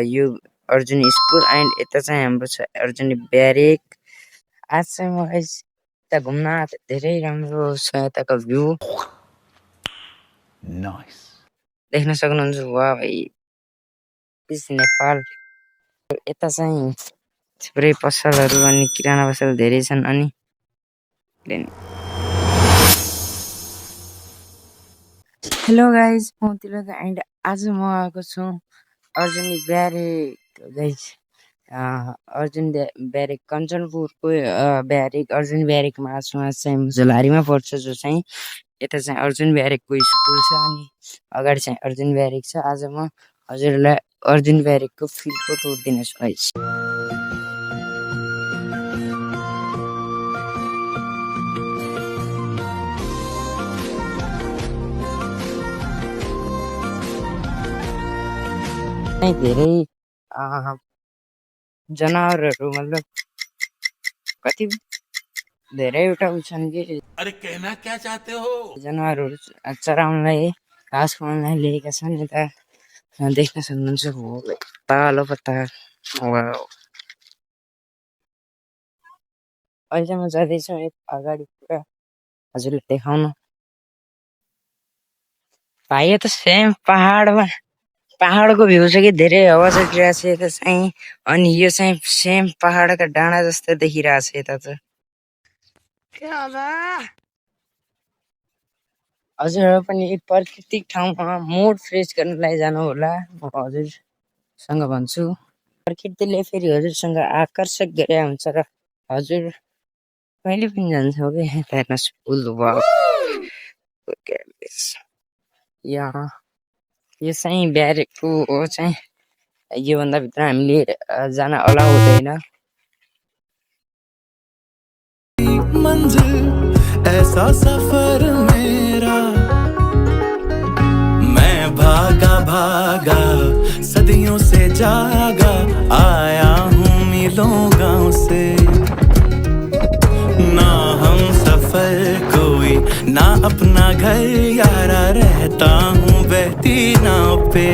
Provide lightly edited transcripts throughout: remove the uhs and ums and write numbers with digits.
यो Arjun school and यता चाहिँ हाम्रो छ अर्जुन ब्यारेक। आज चाहिँ म यता घुम्न आएको धेरै राम्रो छ यताको भ्यू देख्न सक्नुहुन्छ। वाह भाइ दिस नेपाल। यता चाहिँ थुप्रै पसलहरू अनि किराना पसल धेरै छन्। अनि हेलो गाइज म तिलक एन्ड आज म आएको छु Arjun barrack guys. Arjun barrack कञ्चनपुरको ब्यारेक अर्जुन ब्यारेकमा आएको छु। आज चाहिँ झोलारीमा पर्छ जो चाहिँ यता चाहिँ अर्जुन ब्यारेकको स्कुल छ अनि अगाडि चाहिँ अर्जुन ब्यारेक छ। आज म हजुरहरूलाई अर्जुन ब्यारेकको फिल्डको टुर दिनेछु गाइज। धेरै जनावरहरू मतलब कति धेरैवटा छन् कि अरे कहना क्या चाहते हो जनावरहरू चराउनलाई घाँस खुवाउनलाई लिएका छन्। यता देख्न सक्नुहुन्छ पालो पत्ता। अहिले म जाँदैछु अगाडि पुरा हजुरले देखाउनु। भाइ त सेम पहाडको भ्यू छ कि धेरै हावा चलिरहेको छ यता चाहिँ। अनि यो चाहिँ सेम पहाडका डाँडा जस्तो देखिरहेको छ यता त। हजुरहरू पनि प्राकृतिक ठाउँमा मुड फ्रेस गर्नलाई जानु होला म हजुरसँग भन्छु। प्रकृतिले फेरि हजुरसँग आकर्षक गरे हुन्छ र हजुर कहिले पनि जान्छौ कि हेर्नुहोस्। यहाँ यो चाहिँ ब्यारेकको चाहिँ योभन्दा भित्र हामीले जान अलाउ हुँदैन। मंजिल ऐसा सफर मेरा मैं भागा सदियों से जागा आया हूँ मीलों गांव से। ना हम सफर कोई ना अपना घर यारा रहता हूँ बहती नाव पे।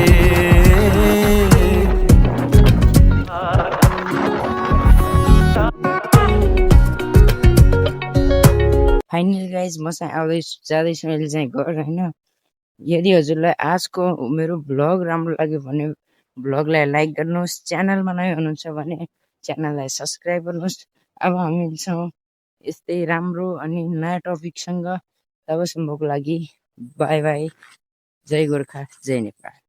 फाइनली गाइज म चाहिँ जाँदैछु अहिले चाहिँ घर होइन। यदि हजुरलाई आजको मेरो भ्लग राम्रो लाग्यो भने भ्लगलाई लाइक गर्नुहोस्। च्यानलमा नयाँ हुनुहुन्छ भने च्यानललाई सब्सक्राइब गर्नुहोस्। अब हामी मिल्छौँ यस्तै राम्रो अनि नयाँ टपिकसँग। तबसम्मको लागि बाई बाई। जय गोर्खा जय नेपाल।